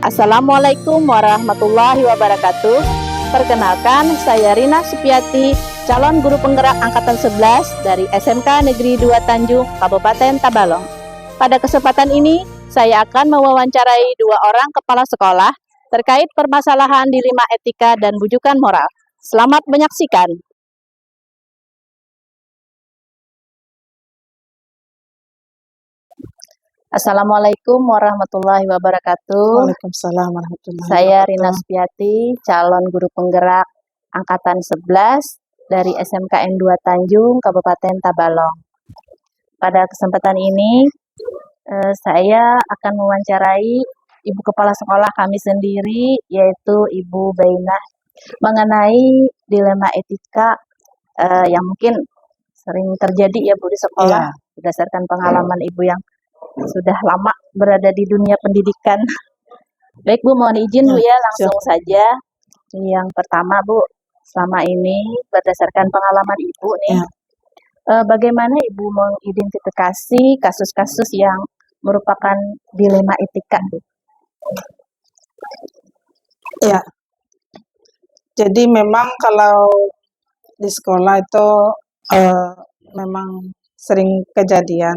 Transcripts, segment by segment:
Assalamualaikum warahmatullahi wabarakatuh. Perkenalkan, saya Rina Supiati, calon guru penggerak angkatan 11 dari SMK Negeri 2 Tanjung, Kabupaten Tabalong. Pada kesempatan ini, saya akan mewawancarai dua orang kepala sekolah terkait permasalahan dilema etika dan bujukan moral. Selamat menyaksikan. Assalamualaikum warahmatullahi wabarakatuh. Waalaikumsalam warahmatullahi Saya Rina wabarakatuh. Supiati, calon guru penggerak angkatan 11 dari SMKN 2 Tanjung, Kabupaten Tabalong. Pada kesempatan ini, saya akan mewawancarai Ibu Kepala Sekolah kami sendiri, yaitu Ibu Bainah, mengenai dilema etika yang mungkin sering terjadi ya Bu di sekolah, berdasarkan pengalaman Ibu yang sudah lama berada di dunia pendidikan. Baik Bu, mohon izin Bu ya, langsung saja. Yang pertama Bu, selama ini berdasarkan pengalaman Ibu nih, bagaimana Ibu mengidentifikasi kasus-kasus yang merupakan dilema etika Bu? Ya, jadi memang kalau di sekolah itu memang sering kejadian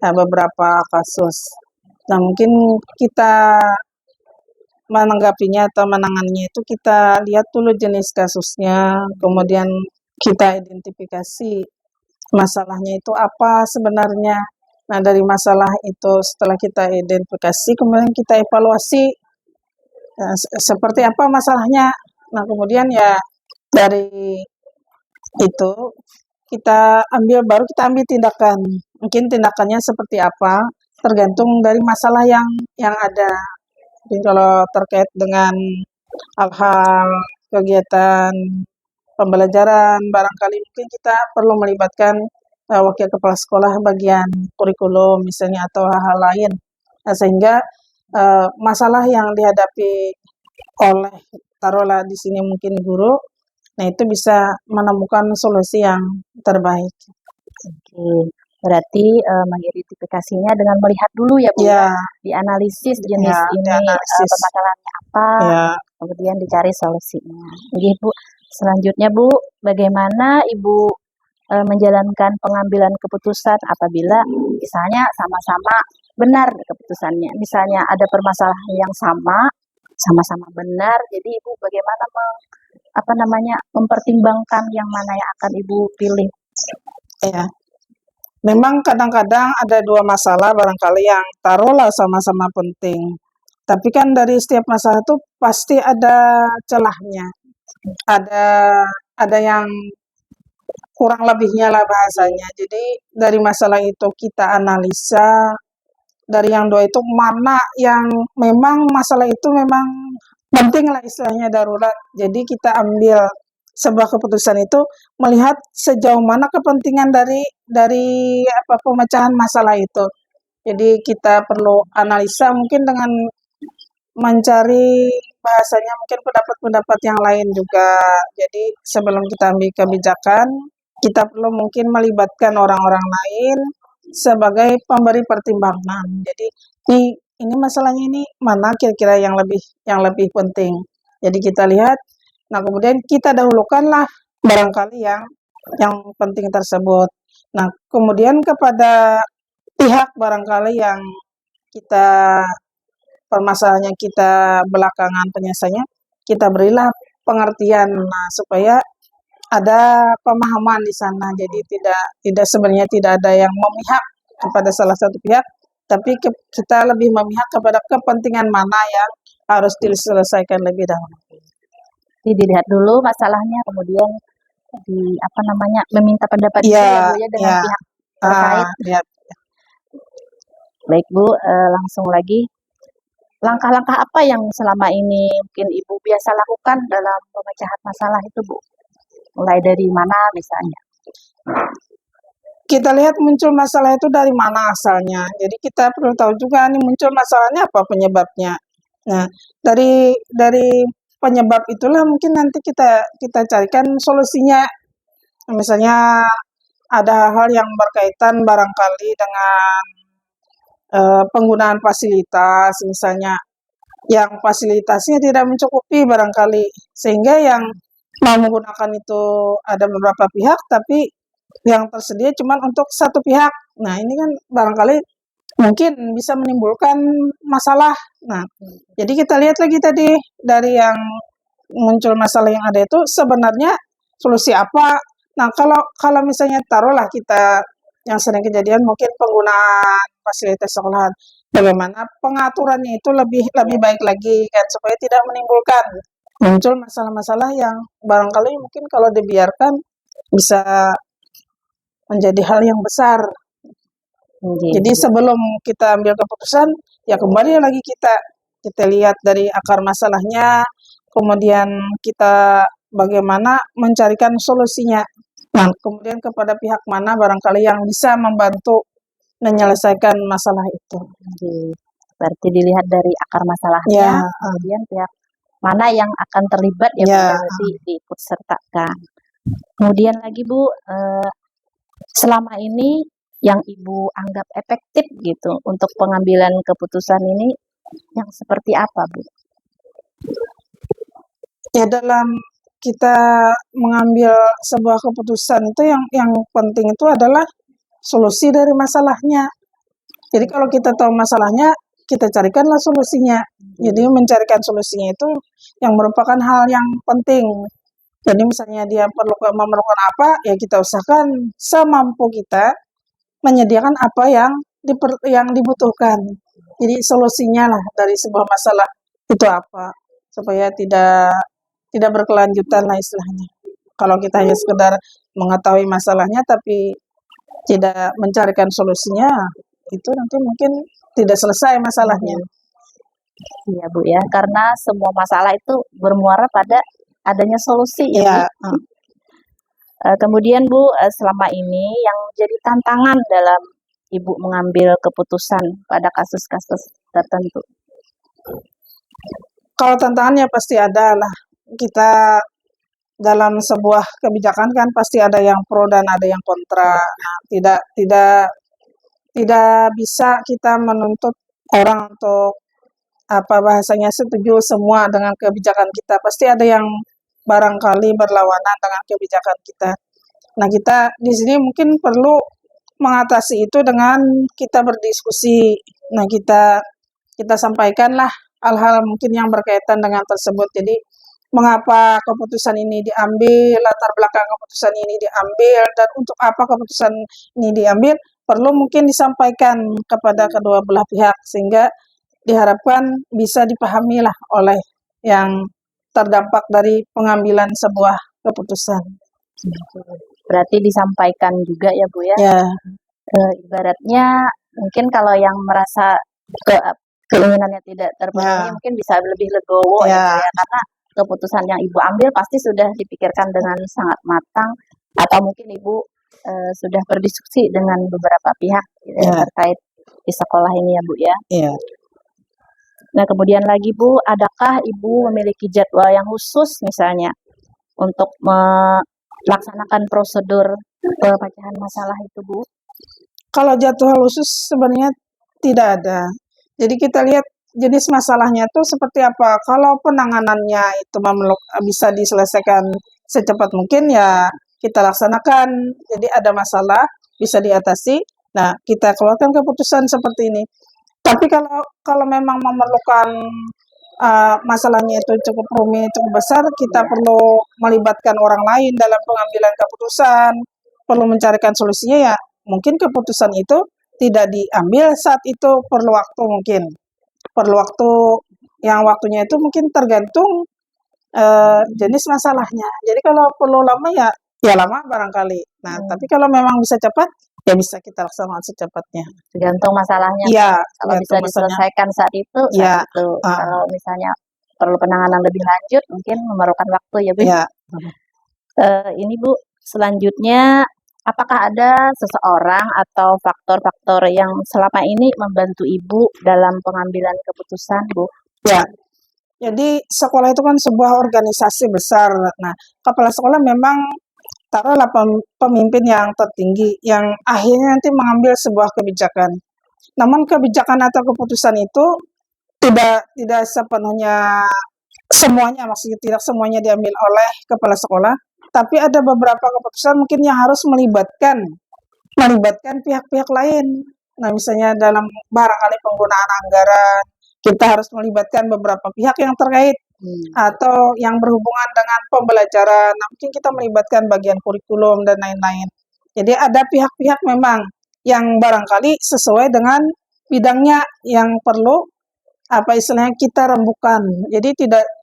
beberapa kasus. Nah, mungkin kita menanggapinya atau menanganinya itu kita lihat dulu jenis kasusnya, kemudian kita identifikasi masalahnya itu apa sebenarnya. Nah, dari masalah itu setelah kita identifikasi, kemudian kita evaluasi seperti apa masalahnya. Nah, kemudian ya dari itu baru kita ambil tindakan. Mungkin tindakannya seperti apa, tergantung dari masalah yang ada. Jadi kalau terkait dengan hal-hal kegiatan pembelajaran, barangkali mungkin kita perlu melibatkan wakil kepala sekolah bagian kurikulum misalnya atau hal-hal lain. Nah, sehingga masalah yang dihadapi oleh taruhlah di sini mungkin guru, nah itu bisa menemukan solusi yang terbaik. Oke, berarti mengidentifikasinya dengan melihat dulu ya Bu, dianalisis jenis permasalahannya apa, kemudian dicari solusinya. Oke Bu, selanjutnya Bu, bagaimana Ibu menjalankan pengambilan keputusan apabila misalnya sama-sama benar keputusannya, misalnya ada permasalahan yang sama-sama benar, jadi Ibu bagaimana mempertimbangkan yang mana yang akan Ibu pilih? Ya, memang kadang-kadang ada dua masalah barangkali yang taruhlah sama-sama penting, tapi kan dari setiap masalah itu pasti ada celahnya, ada yang kurang lebihnya lah bahasanya. Jadi dari masalah itu kita analisa, dari yang dua itu mana yang memang masalah itu memang penting lah istilahnya darurat. Jadi kita ambil sebuah keputusan itu melihat sejauh mana kepentingan dari pemecahan masalah itu. Jadi kita perlu analisa mungkin dengan mencari bahasanya mungkin pendapat-pendapat yang lain juga. Jadi sebelum kita ambil kebijakan, kita perlu mungkin melibatkan orang-orang lain sebagai pemberi pertimbangan. Jadi ini masalahnya ini mana kira-kira yang lebih penting. Jadi kita lihat, nah kemudian kita dahulukanlah barangkali yang penting tersebut. Nah, kemudian kepada pihak barangkali yang kita permasalahannya kita belakangan penyelesaiannya, kita berilah pengertian supaya ada pemahaman di sana. Jadi tidak sebenarnya tidak ada yang memihak kepada salah satu pihak, tapi kita lebih memihak kepada kepentingan mana yang harus diselesaikan lebih dahulu. Jadi dilihat dulu masalahnya, kemudian meminta pendapat dengan pihak terkait. Baik Bu, langsung lagi. Langkah-langkah apa yang selama ini mungkin Ibu biasa lakukan dalam pemecahan masalah itu Bu? Mulai dari mana misalnya? Kita lihat muncul masalah itu dari mana asalnya. Jadi kita perlu tahu juga nih muncul masalahnya apa penyebabnya. Nah, dari penyebab itulah mungkin nanti kita carikan solusinya. Misalnya ada hal yang berkaitan barangkali dengan penggunaan fasilitas, misalnya yang fasilitasnya tidak mencukupi barangkali, sehingga yang mau menggunakan itu ada beberapa pihak, tapi yang tersedia cuma untuk satu pihak. Nah, ini kan barangkali mungkin bisa menimbulkan masalah. Nah, jadi kita lihat lagi tadi dari yang muncul masalah yang ada itu sebenarnya solusi apa. Nah, kalau misalnya taruhlah kita yang sering kejadian mungkin penggunaan fasilitas sekolahan, bagaimana pengaturannya itu lebih baik lagi kan supaya tidak menimbulkan muncul masalah-masalah yang barangkali mungkin kalau dibiarkan bisa menjadi hal yang besar. Jadi sebelum kita ambil keputusan, ya kembali lagi kita lihat dari akar masalahnya, kemudian kita bagaimana mencarikan solusinya. Nah, kemudian kepada pihak mana barangkali yang bisa membantu menyelesaikan masalah itu. Berarti dilihat dari akar masalahnya, Ya, kemudian pihak mana yang akan terlibat ya, Bu, Ya. nanti diikut sertakan. Kemudian lagi Bu, selama ini yang Ibu anggap efektif gitu untuk pengambilan keputusan ini yang seperti apa, Bu? ya dalam kita mengambil sebuah keputusan itu yang penting itu adalah solusi dari masalahnya. Jadi kalau kita tahu masalahnya, kita carikanlah solusinya. Jadi mencarikan solusinya itu yang merupakan hal yang penting. Jadi misalnya dia memerlukan apa, ya kita usahakan semampu kita menyediakan apa yang dibutuhkan. Jadi solusinya lah dari sebuah masalah itu apa, supaya tidak berkelanjutan lah istilahnya. Kalau kita hanya sekedar mengetahui masalahnya tapi tidak mencarikan solusinya, itu nanti mungkin tidak selesai masalahnya. Iya Bu ya, karena semua masalah itu bermuara pada adanya solusi ya, Bu. Kemudian Bu, selama ini yang jadi tantangan dalam Ibu mengambil keputusan pada kasus-kasus tertentu? Kalau tantangannya pasti ada lah. Kita dalam sebuah kebijakan kan pasti ada yang pro dan ada yang kontra. Nah, tidak bisa kita menuntut orang untuk apa bahasanya setuju semua dengan kebijakan kita. Pasti ada yang barangkali berlawanan dengan kebijakan kita. Nah, kita di sini mungkin perlu mengatasi itu dengan kita berdiskusi. Nah, kita sampaikanlah hal-hal mungkin yang berkaitan dengan tersebut. Jadi, mengapa keputusan ini diambil, latar belakang keputusan ini diambil, dan untuk apa keputusan ini diambil, perlu mungkin disampaikan kepada kedua belah pihak, sehingga diharapkan bisa dipahamilah oleh yang terdampak dari pengambilan sebuah keputusan. Berarti disampaikan juga ya Bu ya? Ya, Ibaratnya mungkin kalau yang merasa keinginannya tidak terpenuhi Ya. mungkin bisa lebih legowo Ya. ya, karena keputusan yang Ibu ambil pasti sudah dipikirkan dengan sangat matang, atau mungkin Ibu sudah berdiskusi dengan beberapa pihak terkait di sekolah ini ya Bu ya. Iya. Nah kemudian lagi Bu, adakah Ibu memiliki jadwal yang khusus misalnya untuk melaksanakan prosedur pemecahan masalah itu Bu? Kalau jadwal khusus sebenarnya tidak ada. Jadi kita lihat jenis masalahnya itu seperti apa. Kalau penanganannya itu bisa diselesaikan secepat mungkin ya kita laksanakan. Jadi ada masalah bisa diatasi. Nah, kita keluarkan keputusan seperti ini. Tapi kalau memang memerlukan masalahnya itu cukup rumit, cukup besar, kita perlu melibatkan orang lain dalam pengambilan keputusan, perlu mencarikan solusinya ya. Mungkin keputusan itu tidak diambil saat itu, perlu waktu mungkin. Perlu waktu yang waktunya itu mungkin tergantung jenis masalahnya. Jadi kalau perlu lama ya lama barangkali. Nah, tapi kalau memang bisa cepat, ya bisa kita laksanakan secepatnya. Tergantung masalahnya. Iya, Kalau bisa diselesaikan saat itu, Kalau misalnya perlu penanganan lebih lanjut, mungkin memerlukan waktu ya Bu. Iya. Ini Bu, selanjutnya apakah ada seseorang atau faktor-faktor yang selama ini membantu Ibu dalam pengambilan keputusan Bu? Ya. Jadi sekolah itu kan sebuah organisasi besar. Nah, kepala sekolah memang taruhlah pemimpin yang tertinggi yang akhirnya nanti mengambil sebuah kebijakan. Namun kebijakan atau keputusan itu tidak sepenuhnya semuanya, maksudnya tidak semuanya diambil oleh kepala sekolah, tapi ada beberapa keputusan mungkin yang harus melibatkan pihak-pihak lain. Nah, misalnya dalam barangkali penggunaan anggaran, kita harus melibatkan beberapa pihak yang terkait atau yang berhubungan dengan pembelajaran. Nah, mungkin kita melibatkan bagian kurikulum dan lain-lain. Jadi ada pihak-pihak memang yang barangkali sesuai dengan bidangnya yang perlu apa istilahnya kita rembukan. Jadi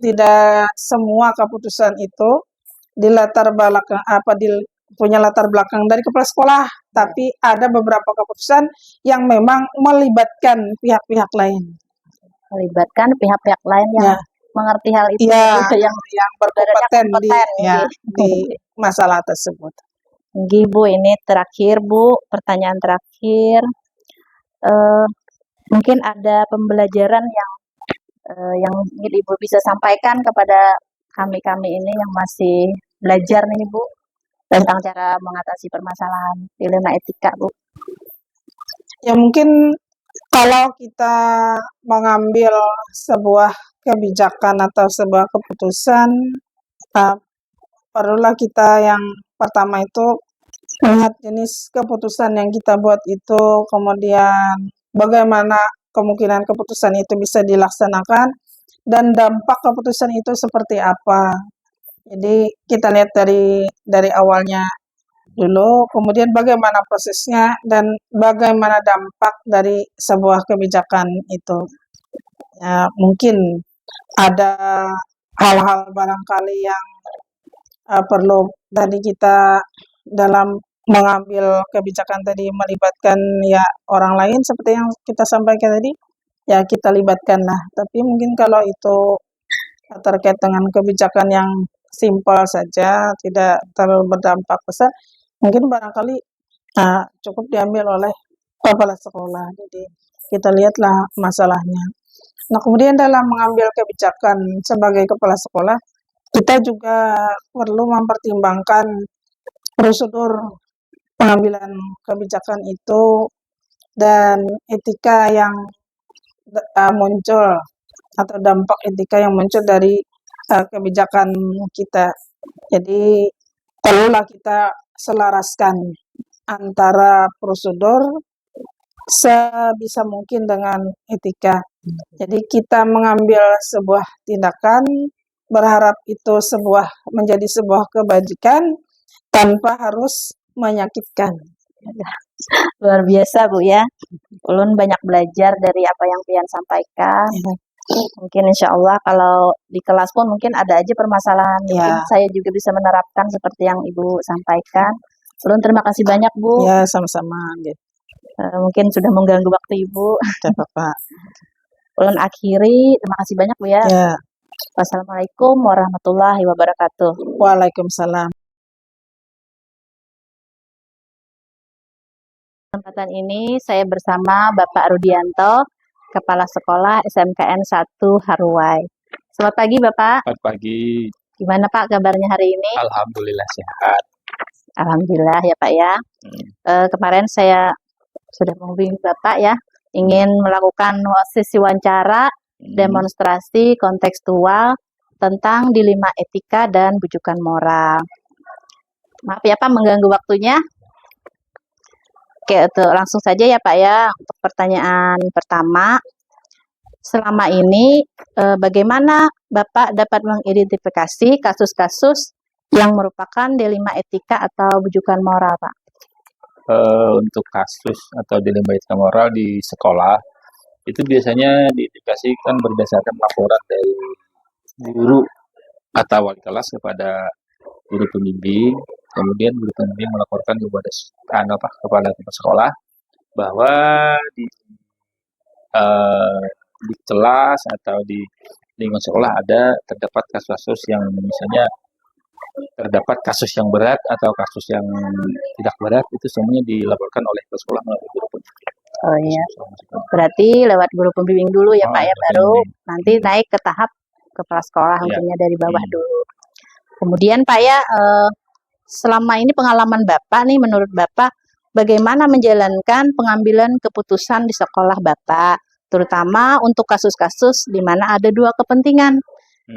tidak semua keputusan itu punya latar belakang dari kepala sekolah, tapi ada beberapa keputusan yang memang melibatkan pihak-pihak lain. Melibatkan pihak-pihak lain yang Ya, mengerti hal itu, ya, yang yang berkompeten di masalah tersebut. Nggih, Bu, ini terakhir, Bu, pertanyaan terakhir. Mungkin ada pembelajaran yang mungkin Ibu bisa sampaikan kepada kami ini yang masih belajar nih, Bu, tentang cara mengatasi permasalahan dilema etika, Bu. Ya mungkin kalau kita mengambil sebuah kebijakan atau sebuah keputusan, perlulah kita yang pertama itu melihat jenis keputusan yang kita buat itu, kemudian bagaimana kemungkinan keputusan itu bisa dilaksanakan, dan dampak keputusan itu seperti apa. Jadi kita lihat dari awalnya dulu, kemudian bagaimana prosesnya dan bagaimana dampak dari sebuah kebijakan itu. Ya, mungkin ada hal-hal barangkali yang perlu tadi kita dalam mengambil kebijakan tadi melibatkan ya orang lain seperti yang kita sampaikan tadi, ya kita libatkanlah. Tapi mungkin kalau itu terkait dengan kebijakan yang simpel saja, tidak terlalu berdampak besar, mungkin barangkali cukup diambil oleh kepala sekolah. Jadi kita lihatlah masalahnya. Nah, kemudian dalam mengambil kebijakan sebagai kepala sekolah, kita juga perlu mempertimbangkan prosedur pengambilan kebijakan itu dan etika yang muncul atau dampak etika yang muncul dari kebijakan kita. Jadi perlulah kita selaraskan antara prosedur sebisa mungkin dengan etika. Jadi kita mengambil sebuah tindakan berharap itu menjadi sebuah kebajikan tanpa harus menyakitkan. Luar biasa, Bu, ya. Ulun banyak belajar dari apa yang Pian sampaikan. Mungkin insya Allah kalau di kelas pun mungkin ada aja permasalahan. Mungkin saya juga bisa menerapkan seperti yang Ibu sampaikan. Ulun terima kasih banyak, Bu. Ya, sama-sama. Mungkin sudah mengganggu waktu Ibu. Tidak apa-apa. Ulun akhiri, terima kasih banyak, Bu, ya. Ya. Wassalamualaikum warahmatullahi wabarakatuh. Waalaikumsalam. Kesempatan ini saya bersama Bapak Rudianto, Kepala Sekolah SMKN 1 Haruai. Selamat pagi, Bapak. Selamat pagi. Gimana, Pak, kabarnya hari ini? Alhamdulillah sehat. Alhamdulillah ya, Pak, ya. Kemarin saya sudah menghubungi Bapak, ya, ingin melakukan sesi wawancara demonstrasi kontekstual tentang dilema etika dan bujukan moral. Maaf ya, Pak, mengganggu waktunya. Oke, langsung saja ya, Pak, ya, untuk pertanyaan pertama. Selama ini bagaimana Bapak dapat mengidentifikasi kasus-kasus yang merupakan dilema etika atau bujukan moral, Pak? Untuk kasus atau dilema etika moral di sekolah, itu biasanya diidentifikasikan berdasarkan laporan dari guru atau wali kelas kepada guru pembimbing. Kemudian guru pembimbing melaporkan kepada kepala sekolah bahwa di kelas atau di lingkungan sekolah terdapat kasus-kasus yang misalnya terdapat kasus yang berat atau kasus yang tidak berat, itu semuanya dilaporkan oleh kepala sekolah melalui guru pembimbing. Oh iya, berarti lewat guru pembimbing dulu ya, Pak, ya, baru nanti naik ke tahap kepala sekolah, mungkinnya dari bawah dulu. Kemudian, Pak, ya, selama ini pengalaman Bapak nih, menurut Bapak, bagaimana menjalankan pengambilan keputusan di sekolah Bapak, terutama untuk kasus-kasus di mana ada dua kepentingan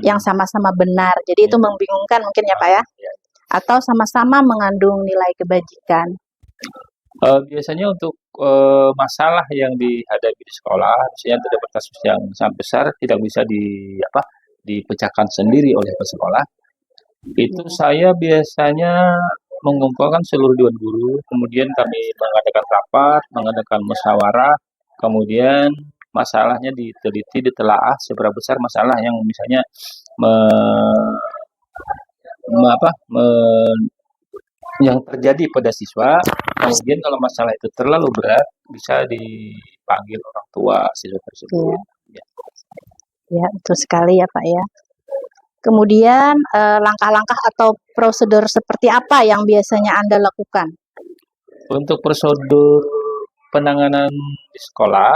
yang sama-sama benar. Jadi itu Ya. membingungkan mungkin ya Pak ya? Ya. Atau sama-sama mengandung nilai kebajikan. Biasanya untuk masalah yang dihadapi di sekolah, misalnya terdapat kasus yang sangat besar tidak bisa dipecahkan sendiri oleh sekolah. Itu Ya. saya biasanya mengumpulkan seluruh dewan guru, kemudian kami mengadakan rapat, mengadakan musyawarah, kemudian masalahnya diteliti, ditelaah seberapa besar masalah yang misalnya me- me- apa, me- yang terjadi pada siswa. Kemudian kalau masalah itu terlalu berat, bisa dipanggil orang tua siswa tersebut. Ya. Ya, betul sekali ya Pak ya. Kemudian langkah-langkah atau prosedur seperti apa yang biasanya Anda lakukan? Untuk prosedur penanganan di sekolah,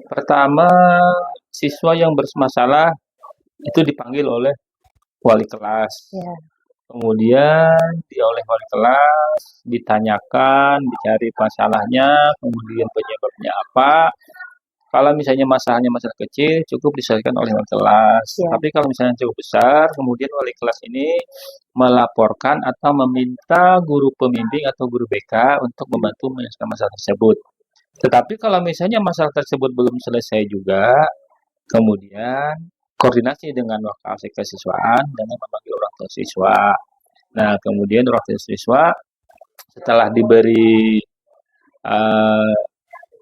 pertama siswa yang bermasalah itu dipanggil oleh wali kelas. Ya. Kemudian oleh wali kelas ditanyakan, dicari masalahnya, kemudian penyebabnya apa. Kalau misalnya masalahnya masalah kecil, cukup diselesaikan oleh wali kelas. Ya. Tapi kalau misalnya cukup besar, kemudian wali kelas ini melaporkan atau meminta guru pembimbing atau guru BK untuk membantu menyelesaikan masalah tersebut. Tetapi kalau misalnya masalah tersebut belum selesai juga, kemudian koordinasi dengan wakil kesiswaan dengan memanggil orang tua siswa. Nah, kemudian orang tua siswa setelah diberi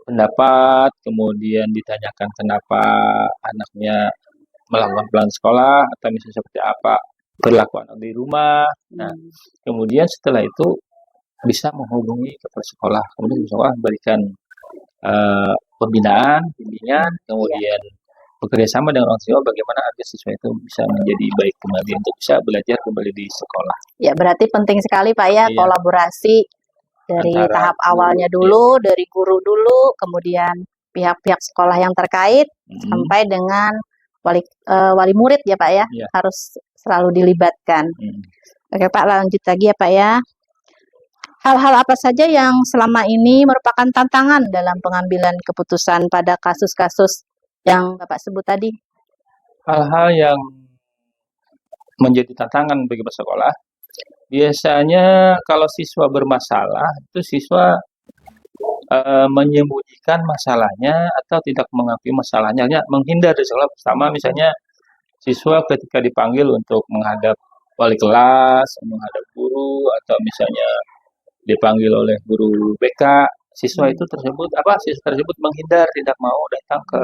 pendapat, kemudian ditanyakan kenapa anaknya melakukan pelanggaran sekolah atau misalnya seperti apa perilaku anak di rumah. Nah, kemudian setelah itu bisa menghubungi kepala sekolah, kemudian sekolah berikan pembinaan, bimbingan, kemudian bekerja sama dengan orang tua bagaimana agar siswa itu bisa menjadi baik kembali untuk bisa belajar kembali di sekolah. Ya, berarti penting sekali Pak ya, Iya. kolaborasi dari Antara tahap awalnya dulu, dari guru dulu, kemudian pihak-pihak sekolah yang terkait, sampai dengan wali murid ya Pak ya, Iya. harus selalu dilibatkan. Oke Pak, lanjut lagi ya Pak ya. Hal-hal apa saja yang selama ini merupakan tantangan dalam pengambilan keputusan pada kasus-kasus yang Bapak sebut tadi? Hal-hal yang menjadi tantangan bagi sekolah, biasanya kalau siswa bermasalah, itu siswa menyembunyikan masalahnya atau tidak mengakui masalahnya, menghindar dari sekolah. Pertama misalnya siswa ketika dipanggil untuk menghadap wali kelas, menghadap guru, atau misalnya dipanggil oleh guru BK, siswa tersebut menghindar, tidak mau datang ke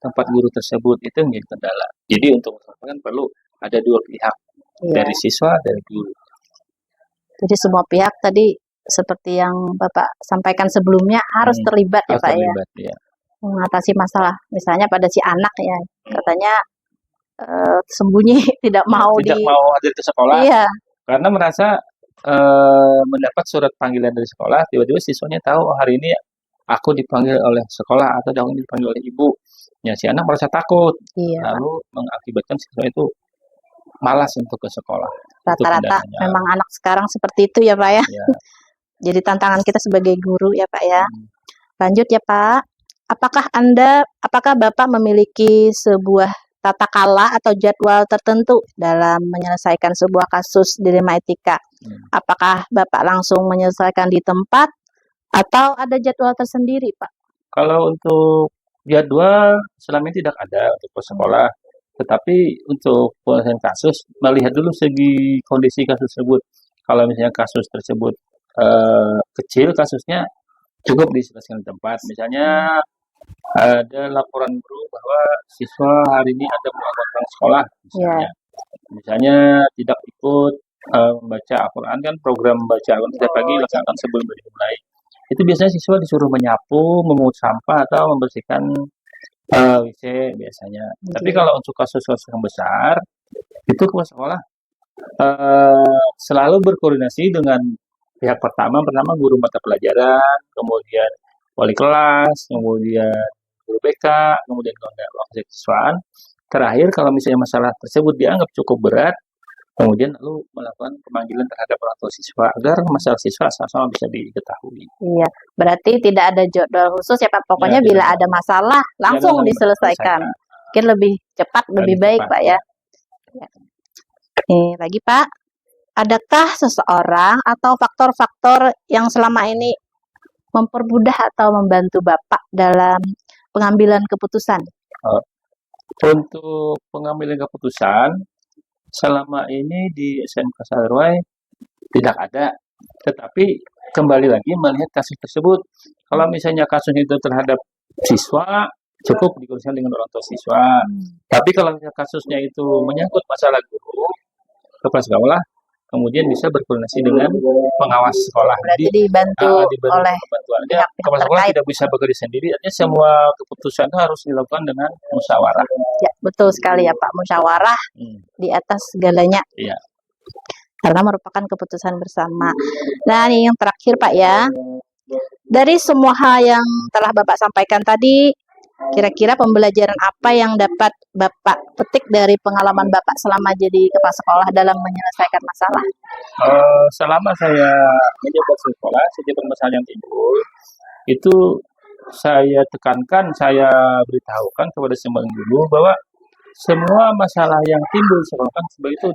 tempat guru tersebut. Itu menjadi kendala. Jadi untuk kan perlu ada dua pihak, dari siswa dari guru. Jadi semua pihak tadi seperti yang Bapak sampaikan sebelumnya harus terlibat ya Pak ya, mengatasi masalah. Misalnya pada si anak ya, katanya sembunyi tidak mau hadir ke sekolah, Iya. karena merasa mendapat surat panggilan dari sekolah, tiba-tiba siswanya tahu hari ini aku dipanggil oleh sekolah atau aku dipanggil oleh ibu. Ya, si anak merasa takut, Iya, lalu mengakibatkan siswa itu malas untuk ke sekolah. rata-rata memang anak sekarang seperti itu ya Pak ya. Ya. Jadi tantangan kita sebagai guru ya Pak ya. Lanjut ya Pak. Apakah Bapak memiliki sebuah tata kala atau jadwal tertentu dalam menyelesaikan sebuah kasus dilema etika? Apakah Bapak langsung menyelesaikan di tempat atau ada jadwal tersendiri Pak? Kalau untuk jadwal selama ini tidak ada untuk sekolah, tetapi untuk penyelesaian kasus melihat dulu segi kondisi kasus tersebut. Kalau misalnya kasus tersebut kecil kasusnya, cukup diselesaikan di tempat. Misalnya ada laporan guru bahwa siswa hari ini ada melakukan sekolah, misalnya tidak ikut membaca Al-Quran, kan program baca Al-Quran setiap pagi dilaksanakan sebelum dimulai. Itu biasanya siswa disuruh menyapu, memungut sampah atau membersihkan WC biasanya. Tapi kalau untuk kasus-kasus yang besar, itu kepala sekolah selalu berkoordinasi dengan pihak pertama guru mata pelajaran, kemudian wali kelas, kemudian guru BK, kemudian wakil siswaan. Terakhir, kalau misalnya masalah tersebut dianggap cukup berat, Kemudian lalu melakukan pemanggilan terhadap orang tua siswa agar masalah siswa sama-sama bisa diketahui. Iya, berarti tidak ada jadwal khusus ya Pak. Ya, Pokoknya tidak bila ada. ada masalah langsung langsung diselesaikan. diselesaikan. Mungkin lebih cepat, lebih baik cepat, Pak ya. Ya. Nih, lagi Pak, adakah seseorang atau faktor-faktor yang selama ini mempermudah atau membantu Bapak dalam pengambilan keputusan? Untuk pengambilan keputusan selama ini di SMK Saruai tidak ada, tetapi kembali lagi melihat kasus tersebut. Kalau misalnya kasus itu terhadap siswa, cukup dikoordinasikan dengan orang tua siswa. Tapi kalau misalnya kasusnya itu menyangkut masalah guru, kepala sekolah, kemudian bisa berkoordinasi dengan pengawas sekolah. Berarti dibantu oleh bantuannya pihak-pihak kepala sekolah terkait. tidak bisa bekerja sendiri, artinya semua keputusan itu harus dilakukan dengan musyawarah. Ya, betul sekali ya Pak, musyawarah di atas segalanya. Iya. Karena merupakan keputusan bersama. Nah, ini yang terakhir Pak ya. Dari semua hal yang telah Bapak sampaikan tadi, kira-kira pembelajaran apa yang dapat Bapak petik dari pengalaman Bapak selama jadi kepala sekolah dalam menyelesaikan masalah? Selama saya menjabat sekolah, setiap masalah yang timbul, itu saya tekankan, saya beritahukan kepada semua guru bahwa semua masalah yang timbul sekolah kan sebagai itu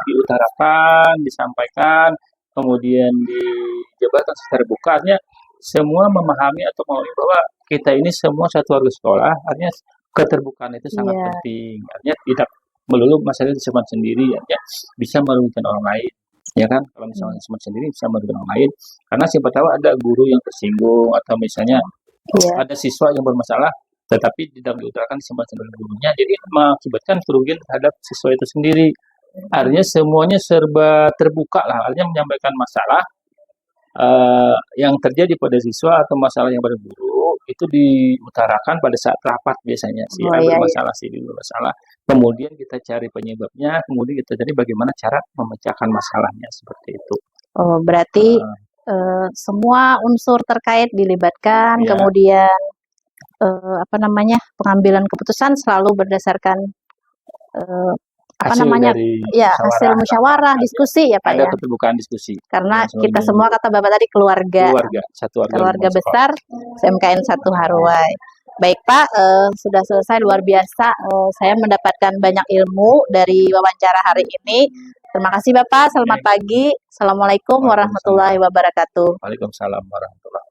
diutarakan, disampaikan, kemudian dijabarkan secara terbuka. Artinya semua memahami atau memahami bahwa kita ini semua satu warga sekolah. Artinya keterbukaan itu sangat penting. Artinya tidak melulu masalah itu cuma sendiri, artinya bisa merugikan orang lain. Ya kan, kalau misalnya cuma sendiri bisa merugikan orang lain. Karena siapa tahu ada guru yang tersinggung atau misalnya ada siswa yang bermasalah, tetapi tidak diutarakan sama gurunya, jadi mengakibatkan kerugian terhadap siswa itu sendiri. Artinya semuanya serba terbuka lah, artinya menyampaikan masalah yang terjadi pada siswa atau masalah yang pada guru itu diutarakan pada saat rapat biasanya. Bermasalah bermasalah. Kemudian kita cari penyebabnya, kemudian kita cari bagaimana cara memecahkan masalahnya seperti itu. Oh, berarti semua unsur terkait dilibatkan, kemudian pengambilan keputusan selalu berdasarkan hasil musyawarah, diskusi ya Pak ya. Ada keterbukaan diskusi. Karena kita semua kata Bapak tadi keluarga besar SMKN 1 Haruai. Baik Pak, sudah selesai, luar biasa. Saya mendapatkan banyak ilmu dari wawancara hari ini. Terima kasih Bapak, selamat pagi. Assalamualaikum warahmatullahi wabarakatuh. Waalaikumsalam warahmatullahi wabarakatuh.